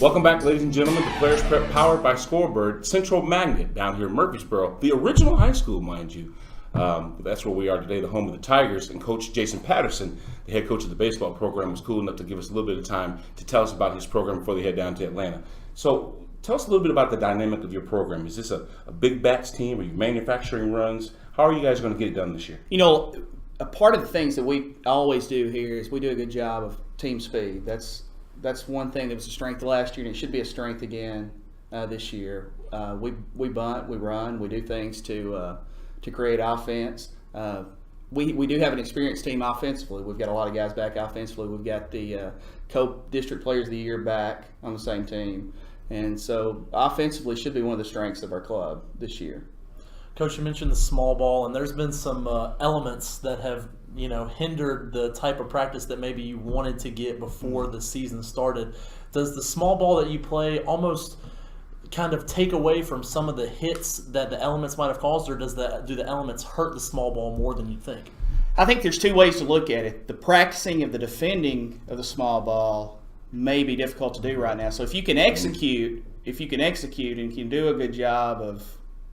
Welcome back, ladies and gentlemen, to Players Prep, powered by Scorebird, Central Magnet, down here in Murfreesboro, the original high school, mind you. That's where we are today, the home of the Tigers, and Coach Jason Patterson, the head coach of the baseball program, was cool enough to give us a little bit of time to tell us about his program before they head down to Atlanta. So tell us a little bit about the dynamic of your program. Is this a big bats team? Are you manufacturing runs? How are you guys going to get it done this year? You know, a part of the things that we always do here is we do a good job of team speed. That's one thing that was a strength last year, and it should be a strength again this year. We bunt, we run, we do things to create offense. We do have an experienced team offensively. We've got a lot of guys back offensively. We've got the co-district players of the year back on the same team. And so offensively should be one of the strengths of our club this year. Coach, you mentioned the small ball, and there's been some elements that have hindered the type of practice that maybe you wanted to get before the season started. Does the small ball that you play almost kind of take away from some of the hits that the elements might have caused, or do the elements hurt the small ball more than you think? I think there's two ways to look at it. The practicing of the defending of the small ball may be difficult to do right now. So if you can execute and can do a good job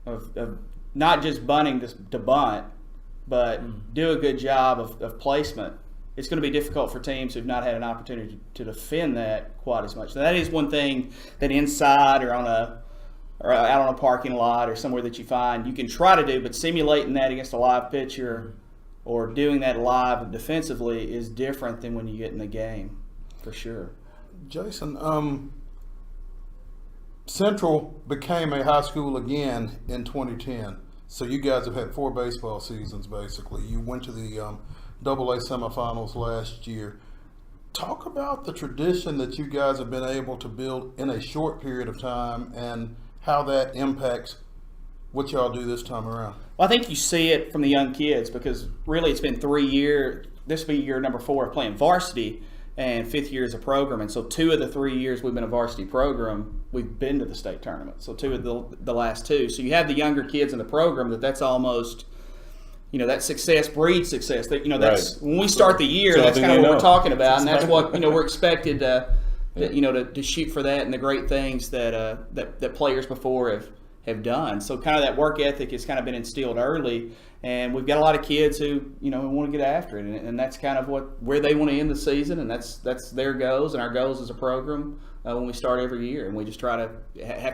of not just bunting to bunt, but do a good job of placement, it's going to be difficult for teams who've not had an opportunity to defend that quite as much. So that is one thing that inside or out on a parking lot or somewhere that you find you can try to do, but simulating that against a live pitcher or doing that live defensively is different than when you get in the game, for sure. Jason, Central became a high school again in 2010. So you guys have had 4 baseball seasons, basically. You went to the AA semifinals last year. Talk about the tradition that you guys have been able to build in a short period of time and how that impacts what y'all do this time around. Well, I think you see it from the young kids because really it's been 3 years. This will be year number 4 of playing varsity and 5th year as a program. And so 2 of the 3 years we've been a varsity program, we've been to the state tournament. So 2 of the last 2. So you have the younger kids in the program that's almost, that success breeds success. That that's right. When we start the year, So that's kind of what we're talking about, and that's exactly. what we're expected to shoot for that and the great things that players before have done. So kind of that work ethic has kind of been instilled early, and we've got a lot of kids who want to get after it, and that's kind of where they want to end the season, and that's their goals and our goals as a program when we start every year, and we just have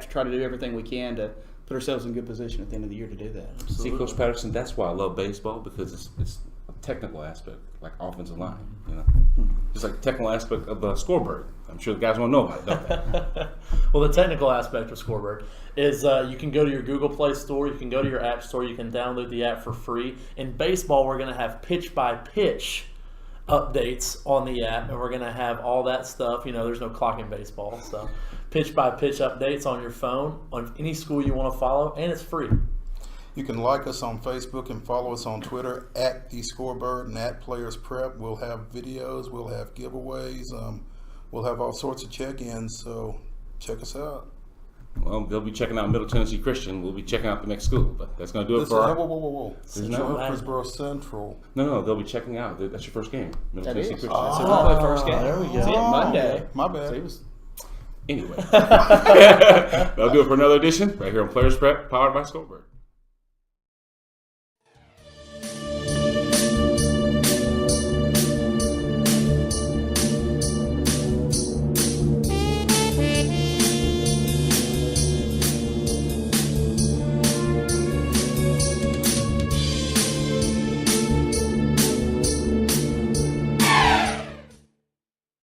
to try to do everything we can to put ourselves in a good position at the end of the year to do that. See, Coach Patterson, that's why I love baseball, because it's a technical aspect, like offensive line, Just like the technical aspect of Scorebird. I'm sure the guys want to know about it, don't they? Well, the technical aspect of Scorebird is you can go to your Google Play Store, you can go to your App Store, you can download the app for free. In baseball, we're going to have pitch-by-pitch updates on the app, and we're going to have all that stuff. There's no clock in baseball, so pitch-by-pitch updates on your phone, on any school you want to follow, and it's free. You can like us on Facebook and follow us on Twitter at the Scorebird and at Players Prep. We'll have videos, we'll have giveaways, we'll have all sorts of check-ins, so check us out. Well, they'll be checking out Middle Tennessee Christian. We'll be checking out the next school, but that's going to do it for our... Whoa. Murfreesboro Central. No, they'll be checking out. That's your first game. Middle Tennessee Christian. That's our first game. There we go. See it Monday. My bad. Anyway, that'll do it for another edition right here on Players Prep, powered by Scorebird.